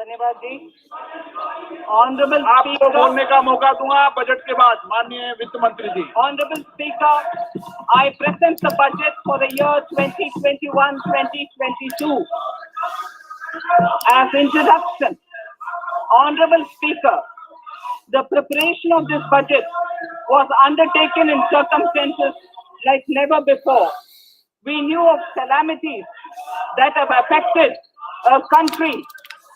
धन्यवाद जी। ऑनरेबल आपको स्पीकर, बोलने का मौका दूंगा बजट के बाद, माननीय वित्त मंत्री जी। Honorable Speaker, I present the budget for the year 2021-2022. As introduction, Honorable Speaker, the preparation of this budget was undertaken in circumstances like never before. We knew of calamities that have affected a country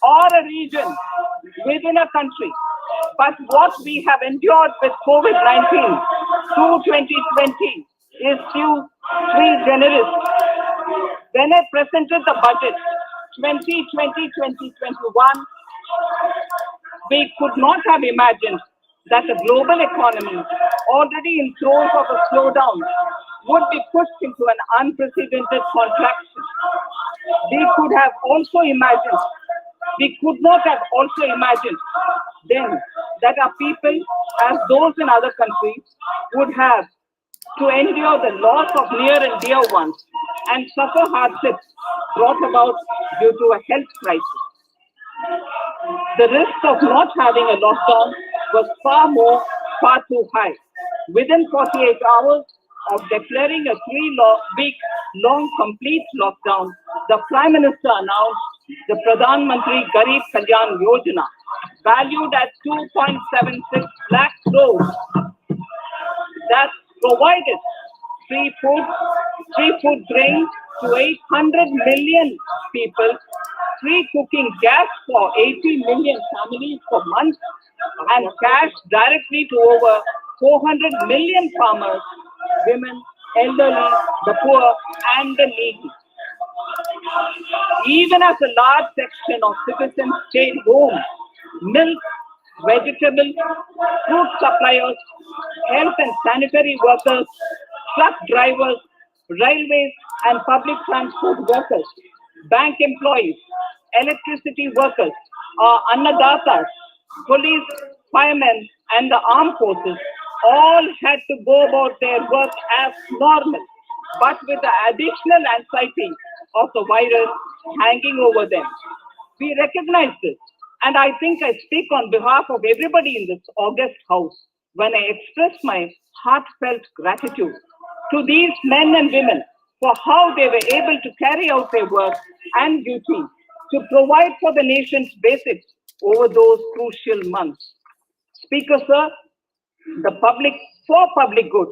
or a region within a country. But what we have endured with COVID-19 through 2020 is sui generis. When I presented the budget 2020-2021, we could not have imagined that the global economy, already in throes of a slowdown, would be pushed into an unprecedented contraction. We could not have also imagined then that our people, as those in other countries, would have to endure the loss of near and dear ones and suffer hardships brought about due to a health crisis. The risk of not having a lockdown was far too high. Within 48 hours of declaring a 3-week-long complete lockdown, the Prime Minister announced the Pradhan Mantri Garib Kalyan Yojana, valued at 2.76 lakh crores, that provided free food grains to 800 million people, free cooking gas for 80 million families for months, and cash directly to over 400 million farmers, women, elderly, the poor, and the needy. Even as a large section of citizens stayed home, milk, vegetables, fruit suppliers, health and sanitary workers, truck drivers, railways and public transport workers, bank employees, electricity workers, annadatas, police, firemen, and the armed forces all had to go about their work as normal, but with the additional anxiety of the virus hanging over them. We recognize this, and I think I speak on behalf of everybody in this august house when I express my heartfelt gratitude to these men and women for how they were able to carry out their work and duty to provide for the nation's basics over those crucial months. Speaker, sir, for public good,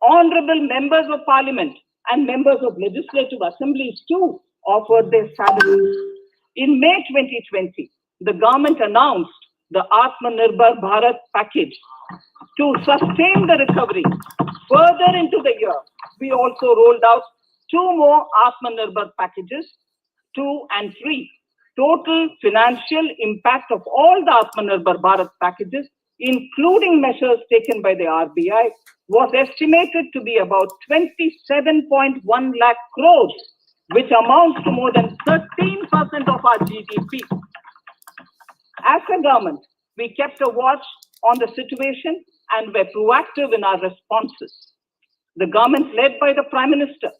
honorable members of parliament and members of legislative assemblies too offered their salaries. In May 2020, the government announced the Atmanirbhar Bharat package to sustain the recovery. Further into the year, we also rolled out 2 more Atmanirbhar packages, 2 and 3. Total financial impact of all the Atmanirbhar Bharat packages, including measures taken by the RBI, was estimated to be about 27.1 lakh crores, which amounts to more than 13% of our GDP. As a government, we kept a watch on the situation and were proactive in our responses. The government, led by the Prime Minister,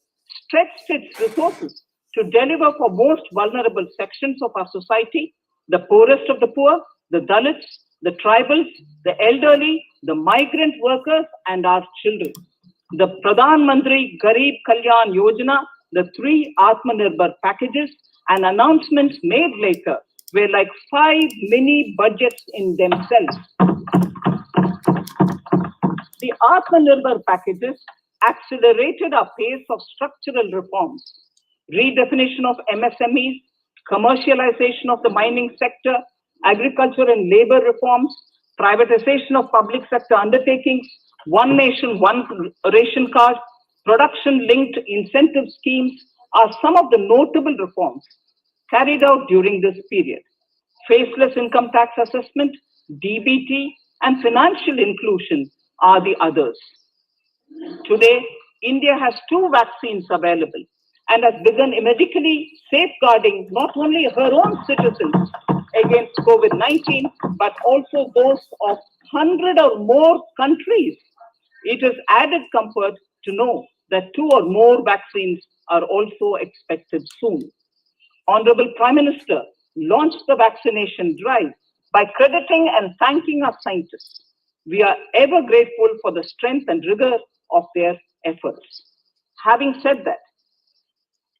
stretched its resources to deliver for most vulnerable sections of our society, the poorest of the poor, the Dalits, the tribals, the elderly, the migrant workers, and our children. The Pradhan Mantri Garib Kalyan Yojana, the 3 Atmanirbhar packages, and announcements made later were like 5 mini budgets in themselves. The Atmanirbhar packages accelerated our pace of structural reforms, redefinition of MSMEs, commercialization of the mining sector, agriculture and labor reforms, privatization of public sector undertakings, one nation, one ration card, production-linked incentive schemes are some of the notable reforms carried out during this period. Faceless income tax assessment, DBT, and financial inclusion are the others. Today, India has 2 vaccines available and has begun medically safeguarding not only her own citizens against COVID-19, but also those of 100 or more countries. It is added comfort to know that 2 or more vaccines are also expected soon. Honorable Prime Minister, launched the vaccination drive by crediting and thanking our scientists. We are ever grateful for the strength and rigor of their efforts. Having said that,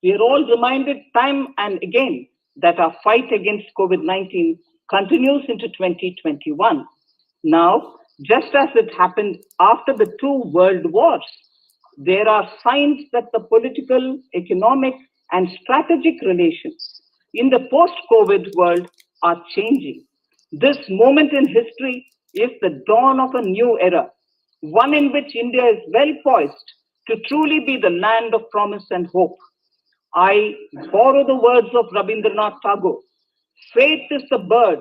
we are all reminded time and again that our fight against COVID-19 continues into 2021. Now, just as it happened after the two world wars, there are signs that the political, economic, and strategic relations in the post-COVID world are changing. This moment in history is the dawn of a new era, one in which India is well poised to truly be the land of promise and hope. I borrow the words of Rabindranath Tagore. Faith is the bird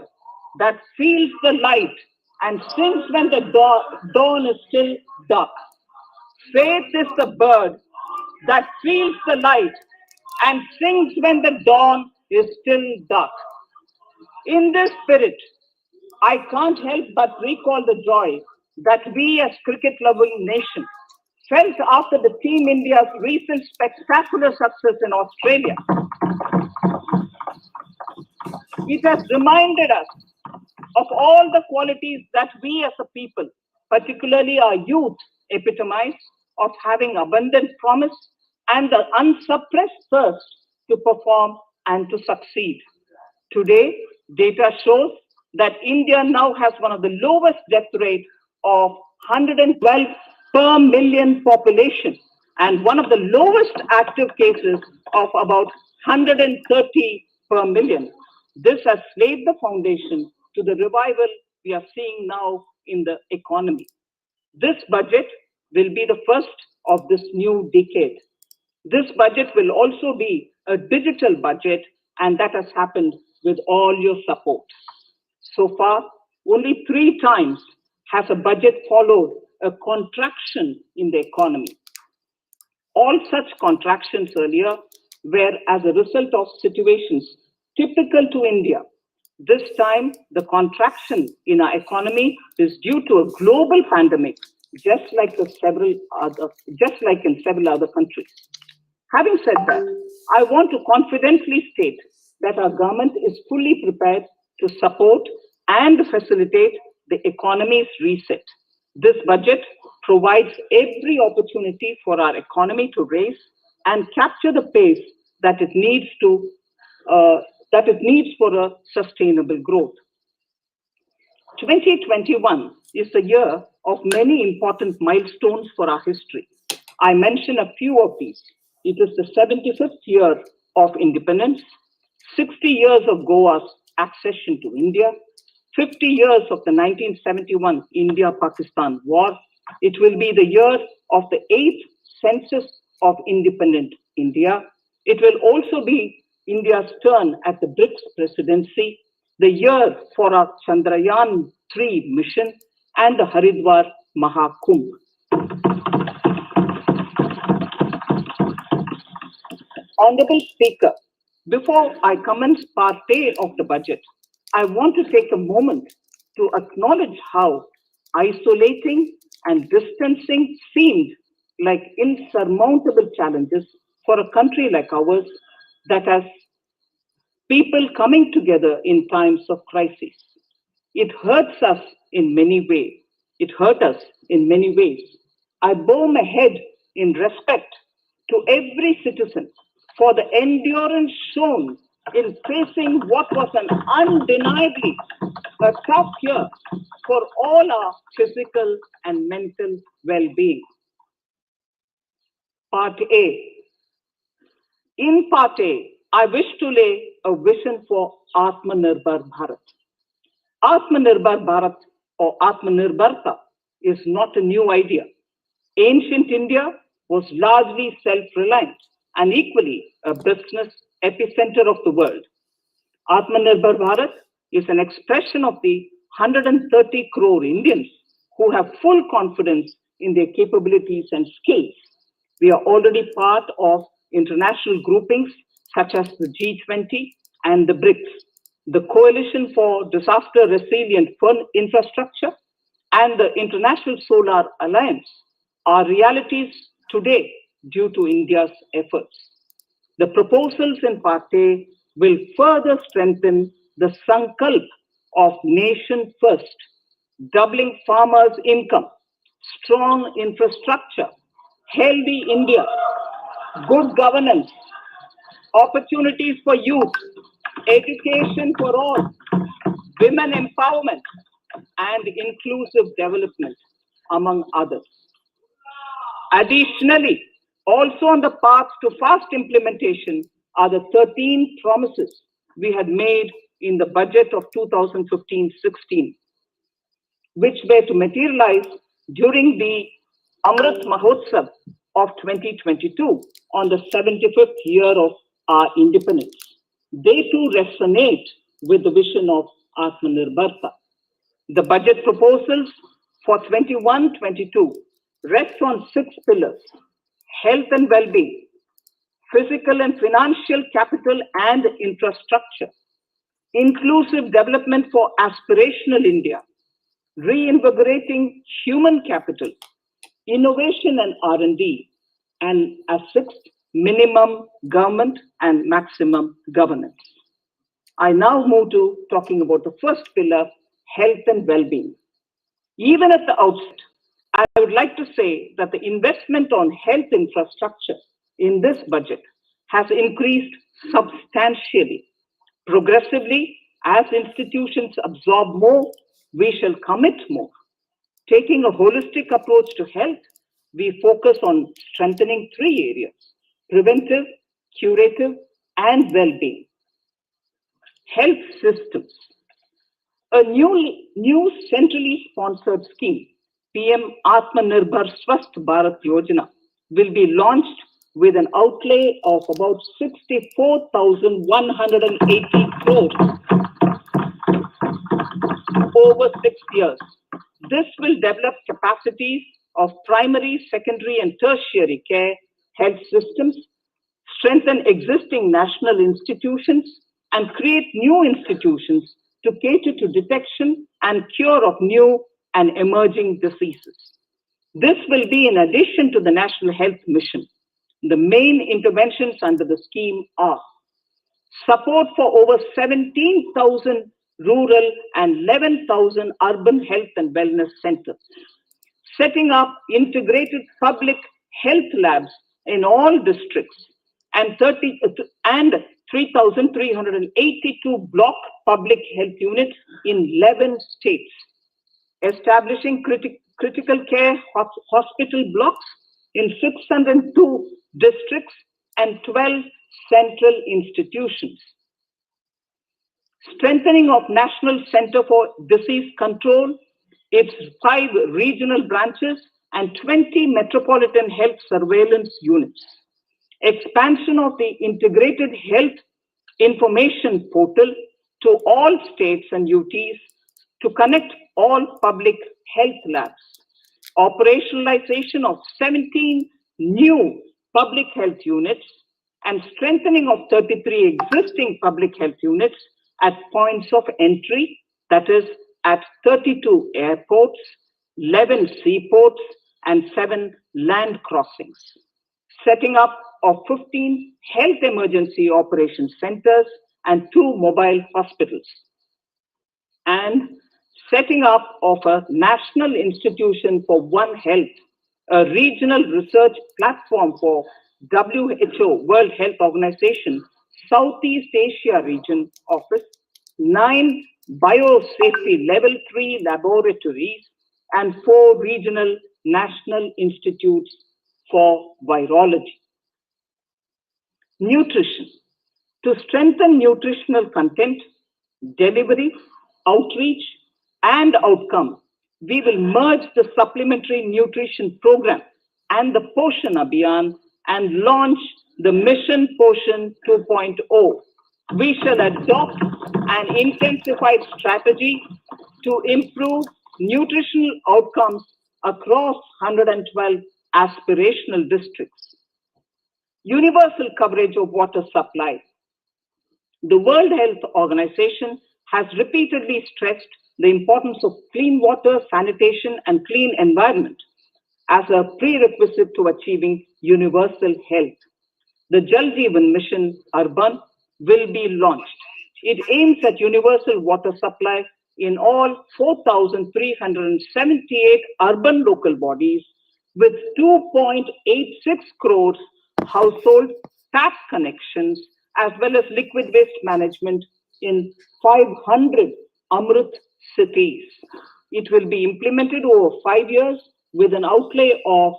that feels the light and sings when the dawn is still dark. Faith is the bird that feels the light and sings when the dawn is still dark. In this spirit, I can't help but recall the joy that we as cricket-loving nation felt after the Team India's recent spectacular success in Australia. It has reminded us of all the qualities that we as a people, particularly our youth, epitomize of having abundant promise and the unsuppressed thirst to perform and to succeed. Today, data shows that India now has one of the lowest death rate of 112 per million population and one of the lowest active cases of about 130 per million. This has laid the foundation to the revival we are seeing now in the economy. This budget will be the first of this new decade. This budget will also be a digital budget, and that has happened with all your support. So far, only 3 times has a budget followed a contraction in the economy. All such contractions earlier were as a result of situations typical to India. This time, the contraction in our economy is due to a global pandemic, just like in several other countries. Having said that, I want to confidently state that our government is fully prepared to support and facilitate the economy's reset. This budget provides every opportunity for our economy to raise and capture the pace that it needs for a sustainable growth. 2021 is the year of many important milestones for our history. I mention a few of these. It is the 75th year of independence, 60 years of Goa's accession to India, 50 years of the 1971 India-Pakistan War. It will be the year of the 8th census of independent India. It will also be India's turn at the BRICS presidency, the year for our Chandrayaan-3 mission, and the Haridwar Mahakumbh. Honorable Speaker, before I commence part A of the budget, I want to take a moment to acknowledge how isolating and distancing seemed like insurmountable challenges for a country like ours that has people coming together in times of crisis. It hurts us in many ways. It hurt us in many ways. I bow my head in respect to every citizen for the endurance shown in facing what was an undeniably a tough year for all our physical and mental well-being. Part A. In Part A, I wish to lay a vision for Atmanirbhar Bharat. Atmanirbhar Bharat or Atmanirbharta is not a new idea. Ancient India was largely self-reliant and equally a business epicenter of the world. Atmanirbhar Bharat is an expression of the 130 crore Indians who have full confidence in their capabilities and skills. We are already part of international groupings such as the G20 and the BRICS, the Coalition for Disaster Resilient Infrastructure, and the International Solar Alliance are realities today due to India's efforts. The proposals in Part A will further strengthen the sankalp of nation first, doubling farmers' income, strong infrastructure, healthy India, good governance, opportunities for youth, education for all, women empowerment, and inclusive development, among others. Additionally, also on the path to fast implementation are the 13 promises we had made in the budget of 2015-16, which were to materialize during the Amrit Mahotsav of 2022 on the 75th year of our independence. They too resonate with the vision of Atmanirbharta. The budget proposals for 21-22 rest on 6 pillars: health and well-being, physical and financial capital and infrastructure, inclusive development for aspirational India, reinvigorating human capital, innovation and R&D, and as 6th, minimum government and maximum governance. I now move to talking about the first pillar, health and well-being. Even at the outset, I would like to say that the investment on health infrastructure in this budget has increased substantially. Progressively, as institutions absorb more, we shall commit more. Taking a holistic approach to health, we focus on strengthening 3 areas: preventive, curative, and well-being. Health systems. A new centrally sponsored scheme, PM Atmanirbhar Swasth Bharat Yojana, will be launched with an outlay of about 64,180 crores over 6 years. This will develop capacities of primary, secondary, and tertiary care health systems, strengthen existing national institutions, and create new institutions to cater to detection and cure of new and emerging diseases. This will be in addition to the National Health Mission. The main interventions under the scheme are support for over 17,000 rural and 11,000 urban health and wellness centers, setting up integrated public health labs in all districts, and 3,382 block public health units in 11 states, establishing critical care hospital blocks in 602 districts and 12 central institutions. Strengthening of National Center for Disease Control, its 5 regional branches and 20 metropolitan health surveillance units. Expansion of the integrated health information portal to all states and UTs to connect all public health labs. Operationalization of 17 new public health units and strengthening of 33 existing public health units at points of entry, that is at 32 airports, 11 seaports, and 7 land crossings. Setting up of 15 health emergency operation centers and 2 mobile hospitals. And setting up of a National Institution for One Health, a regional research platform for WHO, World Health Organization, Southeast Asia Region Office, 9 biosafety level 3 laboratories, and 4 regional national institutes for virology. Nutrition. To strengthen nutritional content, delivery, outreach, and outcome, we will merge the supplementary nutrition program and the Poshan Abhiyan and launch the Mission Poshan 2.0. We shall adopt an intensified strategy to improve nutritional outcomes across 112 aspirational districts. Universal coverage of water supply. The World Health Organization has repeatedly stressed the importance of clean water, sanitation, and clean environment as a prerequisite to achieving universal health. The Jal Jeevan Mission Urban will be launched. It aims at universal water supply in all 4,378 urban local bodies with 2.86 crores household tap connections, as well as liquid waste management in 500 Amrit cities. It will be implemented over 5 years with an outlay of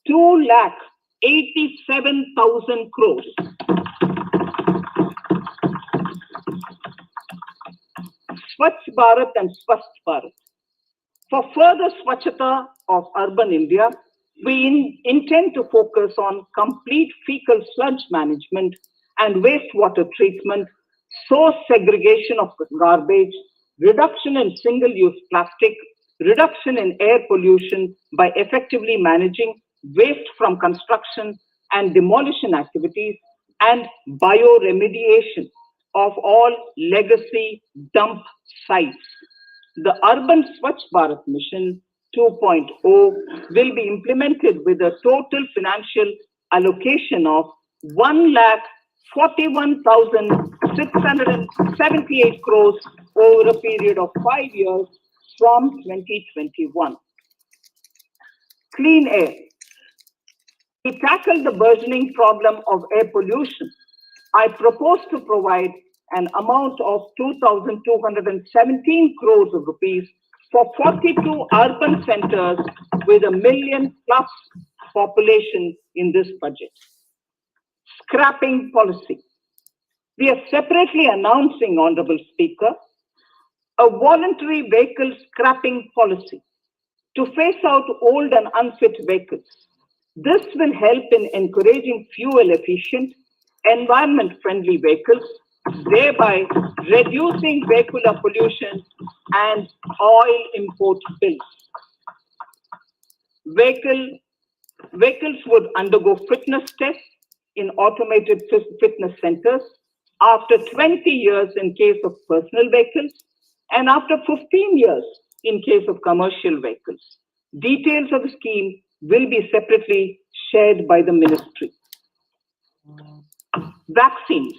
2,87,000 crores. Swachh Bharat and Swasth Bharat. For further Swachhata of urban India, we intend to focus on complete fecal sludge management and wastewater treatment, source segregation of garbage, reduction in single-use plastic, reduction in air pollution by effectively managing waste from construction and demolition activities, and bioremediation of all legacy dump sites. The Urban Swachh Bharat Mission 2.0 will be implemented with a total financial allocation of 1,41,678 crores over a period of 5 years from 2021. Clean air. To tackle the burgeoning problem of air pollution, I propose to provide an amount of 2,217 crores of rupees for 42 urban centers with a million plus population in this budget. Scrapping policy. We are separately announcing, Honorable Speaker, a voluntary vehicle scrapping policy to phase out old and unfit vehicles. This will help in encouraging fuel-efficient, environment-friendly vehicles, thereby reducing vehicular pollution and oil import bills. Vehicles would undergo fitness tests in automated fitness centers after 20 years in case of personal vehicles and after 15 years in case of commercial vehicles. Details of the scheme will be separately shared by the ministry. Vaccines.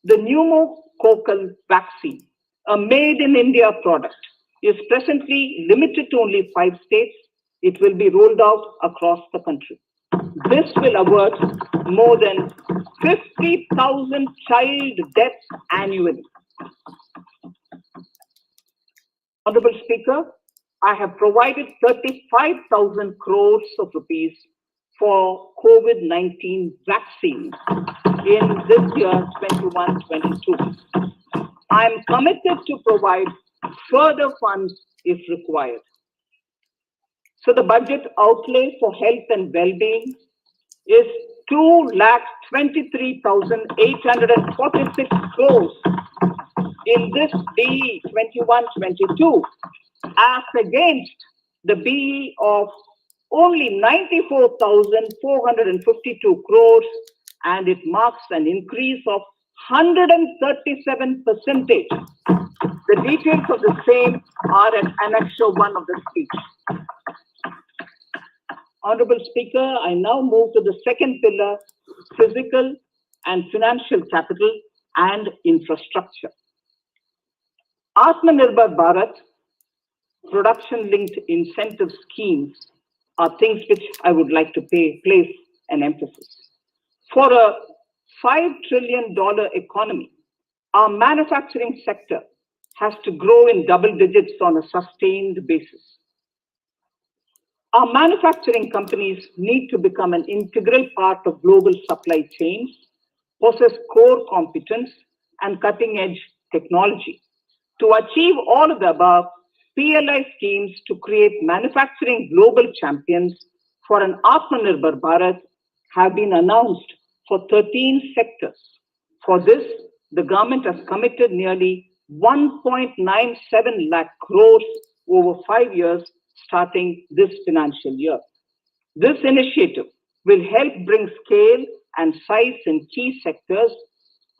The pneumococcal vaccine, a made-in-India product, is presently limited to only 5 states. It will be rolled out across the country. This will avert more than 50,000 child deaths annually. Honorable Speaker, I have provided 35,000 crores of rupees for COVID-19 vaccines in this year 21-22. I am committed to provide further funds if required. So the budget outlay for health and well-being is 2,23,846 crores in this BE 21-22 as against the BE of only 94,452 crores, and it marks an increase of 137%. The details of the same are at Annexure 1 of the speech. Honorable Speaker, I now move to the second pillar, physical and financial capital and infrastructure. Atmanirbhar Bharat, production-linked incentive schemes are things which I would like to place an emphasis. For a $5 trillion economy, our manufacturing sector has to grow in double digits on a sustained basis. Our manufacturing companies need to become an integral part of global supply chains, possess core competence and cutting-edge technology. To achieve all of the above, PLI schemes to create manufacturing global champions for an Atmanirbhar Bharat have been announced for 13 sectors. For this, the government has committed nearly 1.97 lakh crores over 5 years starting this financial year. This initiative will help bring scale and size in key sectors,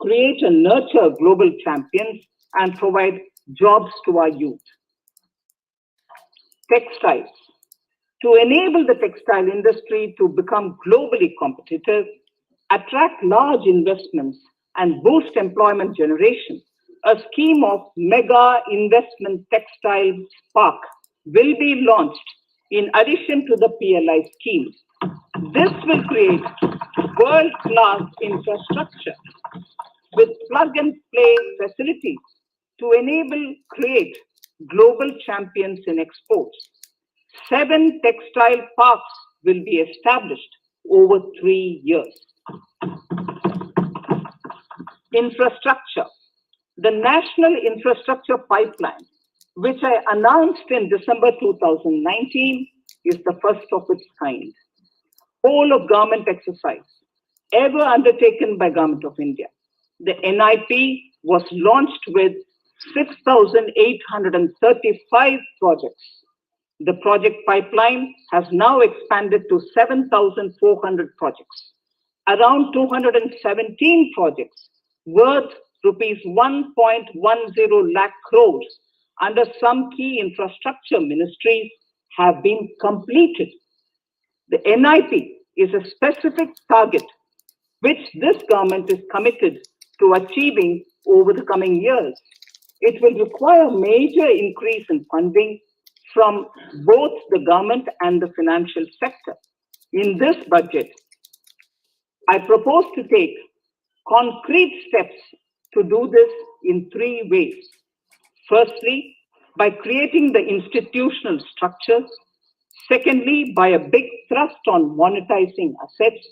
create and nurture global champions, and provide jobs to our youth. Textiles. To enable the textile industry to become globally competitive, attract large investments, and boost employment generation, a scheme of mega investment textiles park will be launched in addition to the PLI scheme. This will create world-class infrastructure with plug-and-play facilities to create global champions in exports. 7 textile parks will be established over 3 years. Infrastructure. The National Infrastructure Pipeline, which I announced in December 2019, is the first of its kind. Whole of government exercise ever undertaken by Government of India. The NIP was launched with 6,835 projects. The project pipeline has now expanded to 7,400 projects. Around 217 projects worth rupees 1.10 lakh crores under some key infrastructure ministries have been completed. The NIP is a specific target which this government is committed to achieving over the coming years. It will require major increase in funding from both the government and the financial sector. In this budget, I propose to take concrete steps to do this in 3 ways. Firstly, by creating the institutional structures. Secondly, by a big thrust on monetizing assets.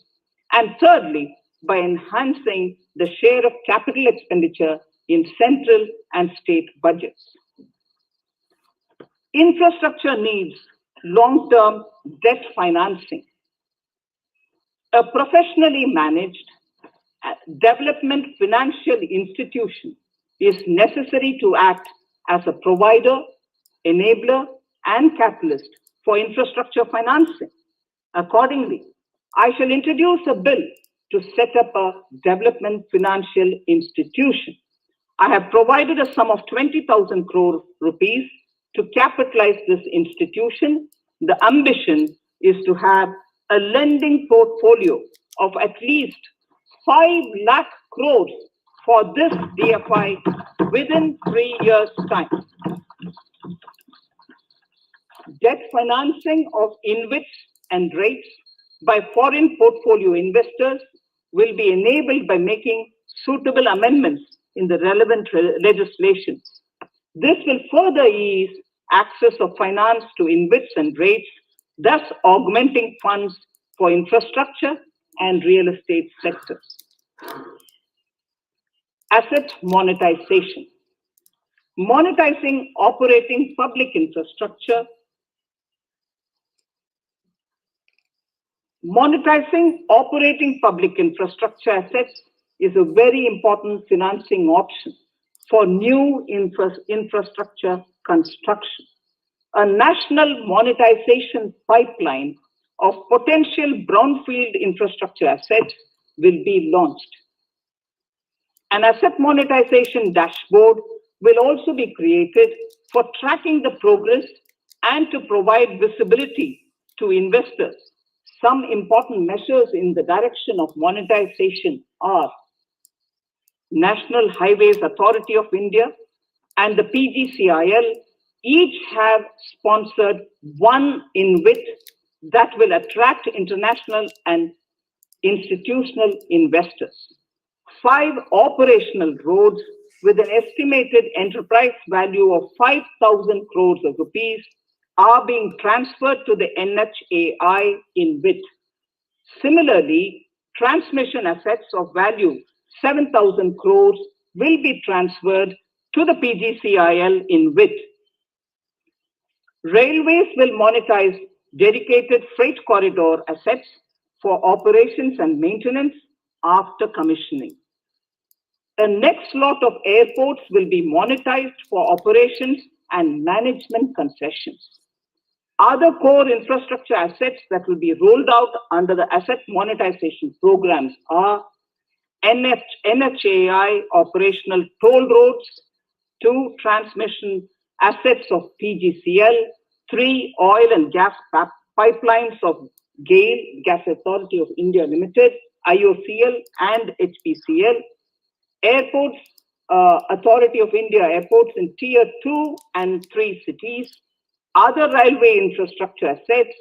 And thirdly, by enhancing the share of capital expenditure in central and state budgets. Infrastructure needs long-term debt financing. A professionally managed development financial institution is necessary to act as a provider, enabler, and catalyst for infrastructure financing. Accordingly, I shall introduce a bill to set up a development financial institution. I have provided a sum of 20,000 crore rupees to capitalize this institution. The ambition is to have a lending portfolio of at least 5 lakh crores for this DFI within 3 years' time. Debt financing of InvITs and rates by foreign portfolio investors will be enabled by making suitable amendments in the relevant legislation. This will further ease access of finance to InvITs and rates, thus augmenting funds for infrastructure and real estate sectors. Asset monetization. Monetizing operating public infrastructure. Monetizing operating public infrastructure assets is a very important financing option for new infrastructure construction. A national monetization pipeline of potential brownfield infrastructure assets will be launched. An asset monetization dashboard will also be created for tracking the progress and to provide visibility to investors. Some important measures in the direction of monetization are National Highways Authority of India and the PGCIL each have sponsored one InvIT that will attract international and institutional investors. 5 operational roads with an estimated enterprise value of 5,000 crores of rupees are being transferred to the NHAI InvIT. Similarly, transmission assets of value 7,000 crores will be transferred to the PGCIL InvIT. Railways will monetize dedicated freight corridor assets for operations and maintenance after commissioning. The next lot of airports will be monetized for operations and management concessions. Other core infrastructure assets that will be rolled out under the asset monetization programs are NHAI operational toll roads, 2 transmission assets of PGCL, 3 oil and gas pipelines of GAIL, Gas Authority of India Limited, IOCL and HPCL, airports Authority of India airports in Tier 2 and 3 cities, other railway infrastructure assets,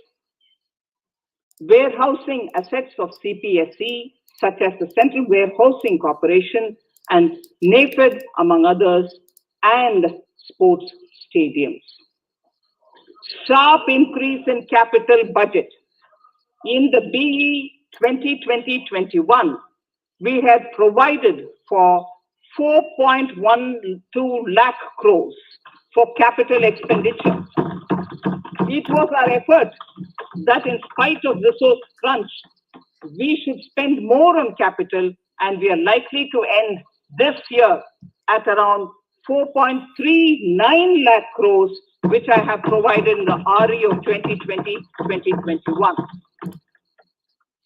warehousing assets of CPSE, such as the Central Warehousing Corporation and NAFED, among others, and sports stadiums. Sharp increase in capital budget. In the BE 2020-21, we had provided for 4.12 lakh crores for capital expenditure. It was our effort that in spite of resource crunch, we should spend more on capital, and we are likely to end this year at around 4.39 lakh crores, which I have provided in the RE of 2020-2021.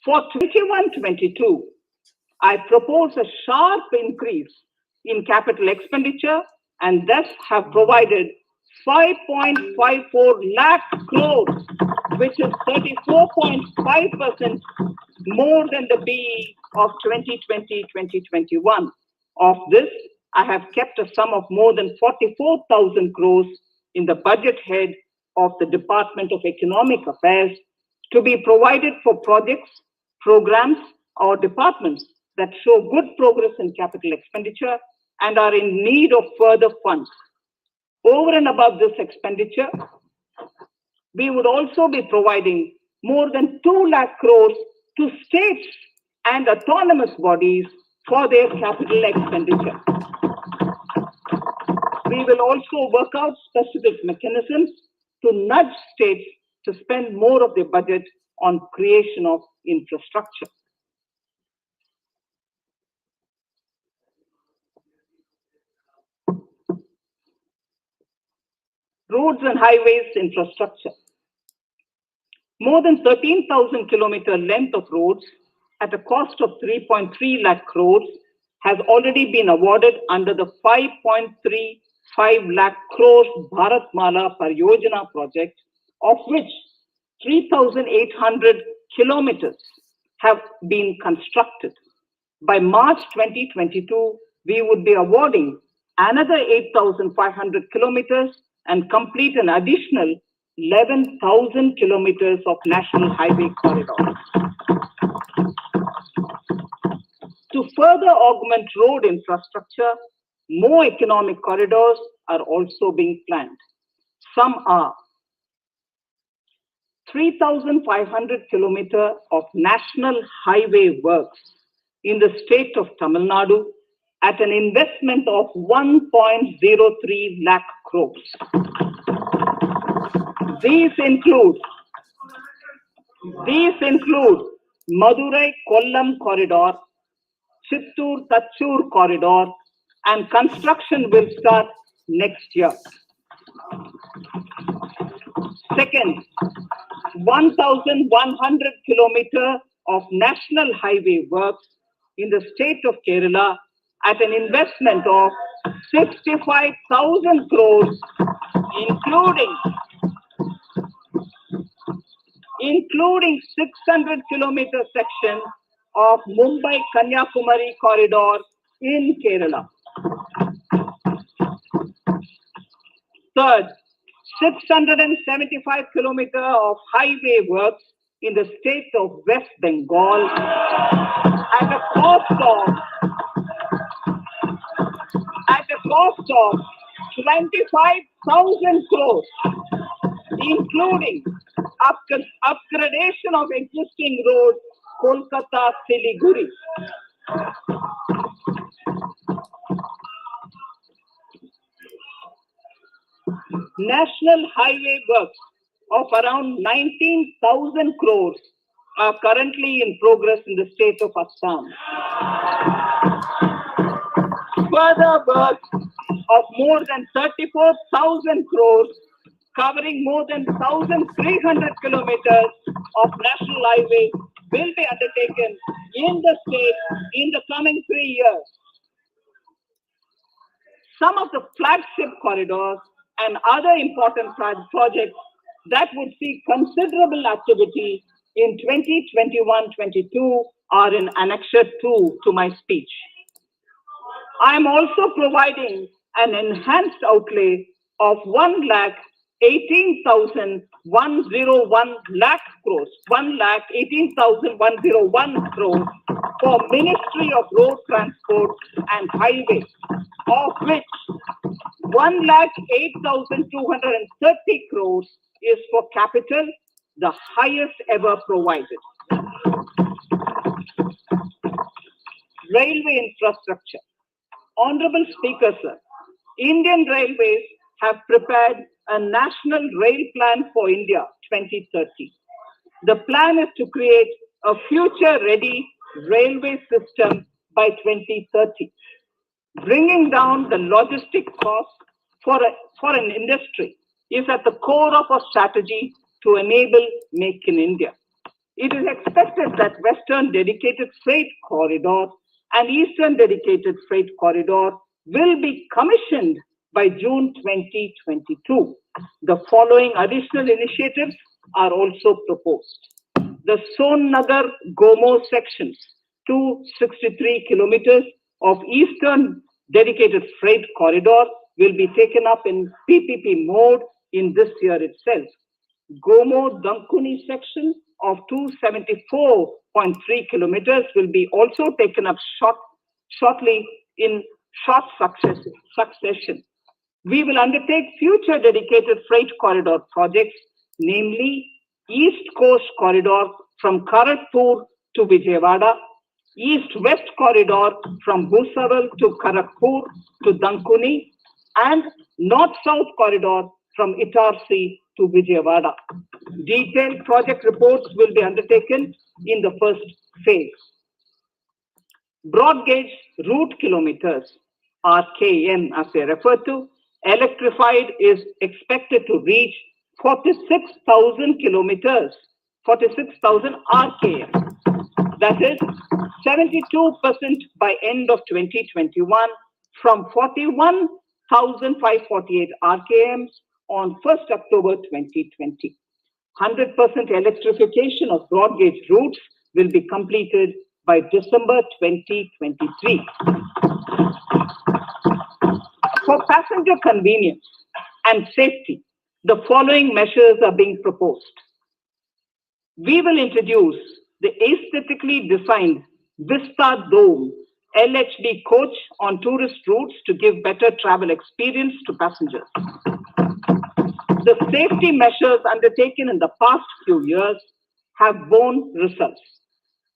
For 21-22, I propose a sharp increase in capital expenditure and thus have provided 5.54 lakh crores, which is 34.5% more than the BE of 2020-2021. Of this, I have kept a sum of more than 44,000 crores in the budget head of the Department of Economic Affairs to be provided for projects, programs, or departments that show good progress in capital expenditure and are in need of further funds. Over and above this expenditure, we would also be providing more than 2 lakh crores to states and autonomous bodies for their capital expenditure. We will also work out specific mechanisms to nudge states to spend more of their budget on creation of infrastructure. Roads and highways infrastructure. More than 13,000 kilometer length of roads at a cost of 3.3 lakh crores has already been awarded under the 5.35 lakh crores Bharatmala Pariyojana project, of which 3,800 kilometers have been constructed. By March 2022, we would be awarding another 8,500 kilometers and complete an additional 11,000 kilometers of national highway corridors. To further augment road infrastructure, more economic corridors are also being planned. Some are 3,500 kilometers of national highway works in the state of Tamil Nadu at an investment of 1.03 lakh crores. These include Madurai-Kollam corridor, Chittoor-Tachur corridor, and construction will start next year. Second, 1,100 kilometers of national highway works in the state of Kerala at an investment of 65,000 crores, including 600 kilometer section of Mumbai-Kanyakumari corridor in Kerala. Third, 675 kilometers of highway works in the state of West Bengal at a cost of 25,000 crores, including upgradation of existing road Kolkata-Siliguri. National highway works of around 19,000 crores are currently in progress in the state of Assam. Further works of more than 34,000 crores covering more than 1,300 kilometers of national highway will be undertaken in the state in the coming 3 years. Some of the flagship corridors and other important projects that would see considerable activity in 2021-22 are in Annexure 2 to my speech. I am also providing an enhanced outlay of 1,18,101 lakh crores, 1,18,101 crores for Ministry of Road Transport and Highways, of which 1,08,230 crores is for capital, the highest ever provided. Railway infrastructure. Honorable Speaker, sir, Indian Railways have prepared a National Rail Plan for India 2030. The plan is to create a future-ready railway system by 2030, bringing down the logistic costs for an industry is at the core of our strategy to enable Make in India. It is expected that Western Dedicated Freight Corridor and Eastern Dedicated Freight Corridor will be commissioned by June 2022. The following additional initiatives are also proposed. The Son-Nagar-Gomo sections, 263 kilometers of Eastern Dedicated Freight Corridor will be taken up in PPP mode in this year itself. Gomo-Dankuni section of 274.3 kilometers will be also taken up shortly in short succession. We will undertake future dedicated freight corridor projects, namely East Coast Corridor from Kharagpur to Vijayawada, East-West Corridor from Bhusaval to Kharagpur to Dankuni, and North-South Corridor from Itarsi to Vijayawada. Detailed project reports will be undertaken in the first phase. Broad gauge route kilometers, RKM as they refer to, electrified is expected to reach 46,000 kilometers, 46,000 RKM. That is 72% by end of 2021 from 41,548 RKMs on 1st October 2020. 100% electrification of broad gauge routes will be completed by December 2023. For passenger convenience and safety, the following measures are being proposed. We will introduce the aesthetically designed Vista Dome LHD coach on tourist routes to give better travel experience to passengers. The safety measures undertaken in the past few years have borne results.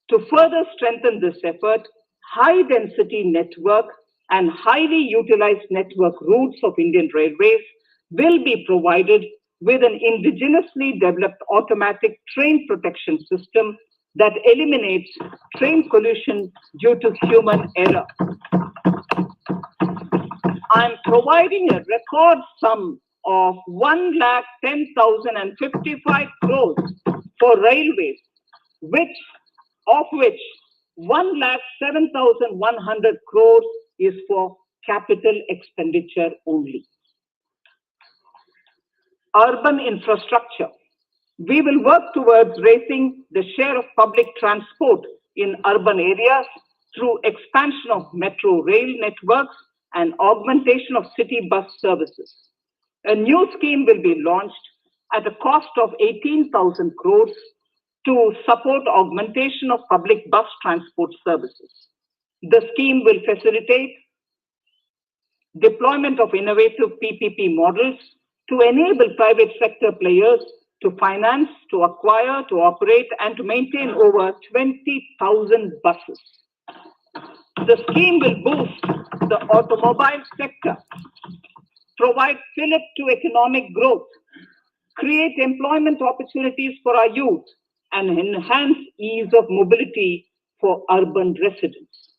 To further strengthen this effort, high-density network and highly utilized network routes of Indian Railways will be provided with an indigenously developed automatic train protection system that eliminates train collision due to human error. I am providing a record sum of 1,10,055 crores for railways, of which 1,07,100 crores is for capital expenditure only. Urban infrastructure. We will work towards raising the share of public transport in urban areas through expansion of metro rail networks and augmentation of city bus services. A new scheme will be launched at a cost of 18,000 crores to support augmentation of public bus transport services. The scheme will facilitate deployment of innovative PPP models to enable private sector players to finance, to acquire, to operate, and to maintain over 20,000 buses. The scheme will boost the automobile sector, provide fillip to economic growth, create employment opportunities for our youth, and enhance ease of mobility for urban residents.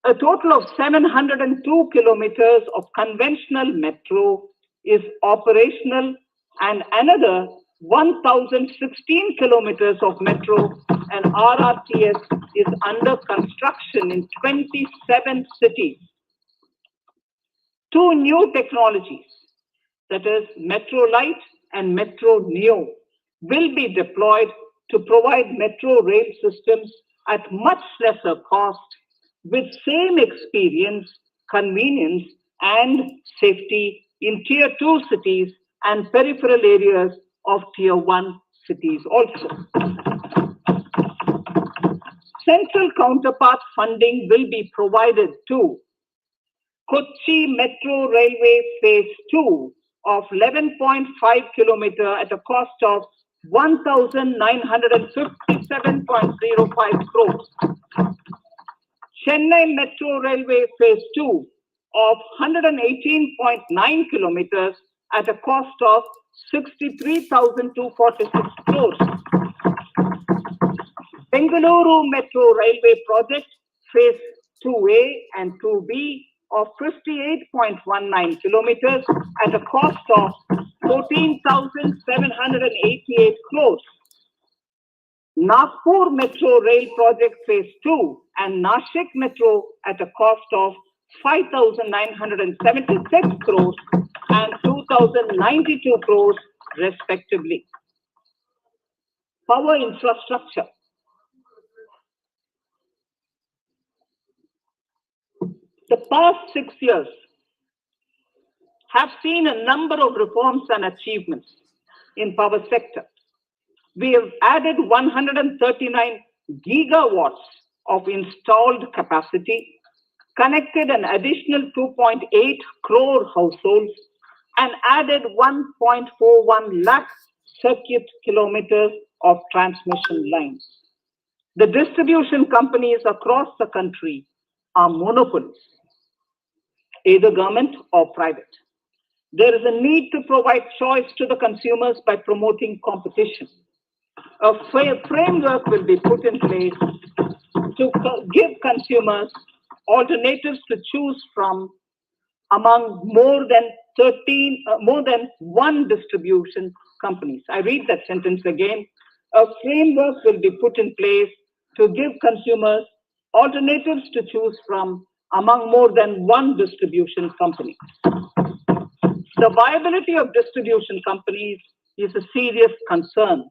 A total of 702 kilometers of conventional metro is operational, and another 1,016 kilometers of metro and RRTS is under construction in 27 cities. Two new technologies, that is Metro Light and Metro Neo, will be deployed to provide metro rail systems at much lesser cost with same experience, convenience, and safety in Tier 2 cities and peripheral areas of Tier 1 cities also. Central counterpart funding will be provided to Kochi Metro Railway Phase 2 of 11.5 kilometer at a cost of 1,957.05 crores. Chennai Metro Railway Phase 2 of 118.9 kilometers at a cost of 63,246 crores. Bengaluru Metro Railway Project Phase 2A and 2B of 58.19 kilometers at a cost of 14,788 crores. Nagpur Metro Rail Project Phase 2 and Nashik Metro at a cost of 5,976 crores and 2,092 crores respectively. Power infrastructure. The past 6 years have seen a number of reforms and achievements in power sector. We have added 139 gigawatts of installed capacity, connected an additional 2.8 crore households, and added 1.41 lakh circuit kilometers of transmission lines. The distribution companies across the country are monopolies, either government or private. There is a need to provide choice to the consumers by promoting competition. A framework will be put in place to give consumers alternatives to choose from among more than one distribution companies. I read that sentence again. A framework will be put in place to give consumers alternatives to choose from among more than one distribution company. The viability of distribution companies is a serious concern.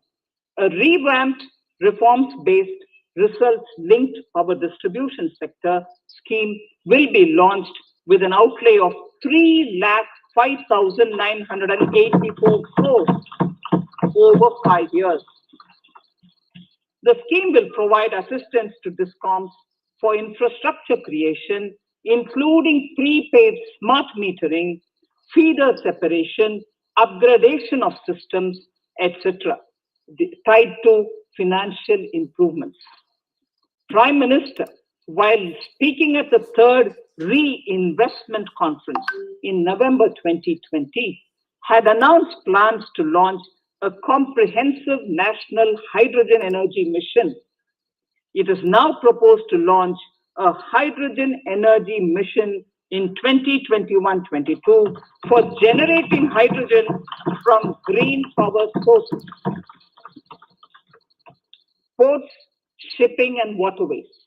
A revamped, reforms-based, results-linked power distribution sector scheme will be launched with an outlay of 3,05,984 crores over 5 years. The scheme will provide assistance to DISCOMs for infrastructure creation, including prepaid smart metering, feeder separation, upgradation of systems, etc., tied to financial improvements. Prime Minister, while speaking at the third reinvestment conference in November 2020, had announced plans to launch a comprehensive national hydrogen energy mission. It is now proposed to launch a hydrogen energy mission in 2021-22 for generating hydrogen from green power sources. Ports, shipping and waterways.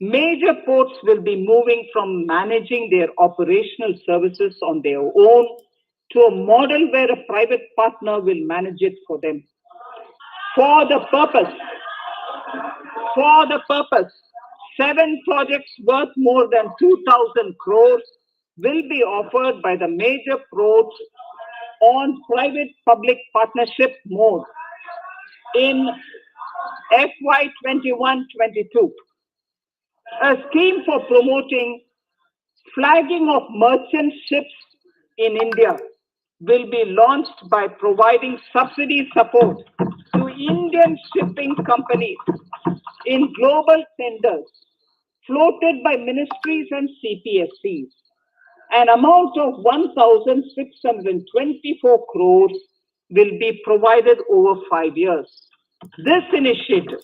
Major ports will be moving from managing their operational services on their own to a model where a private partner will manage it for them. For the purpose, 7 projects worth more than 2,000 crores will be offered by the major ports on private-public partnership mode in FY 21-22. A scheme for promoting flagging of merchant ships in India will be launched by providing subsidy support to Indian shipping companies in global tenders floated by ministries and CPSCs. An amount of 1,624 crores will be provided over 5 years. This initiative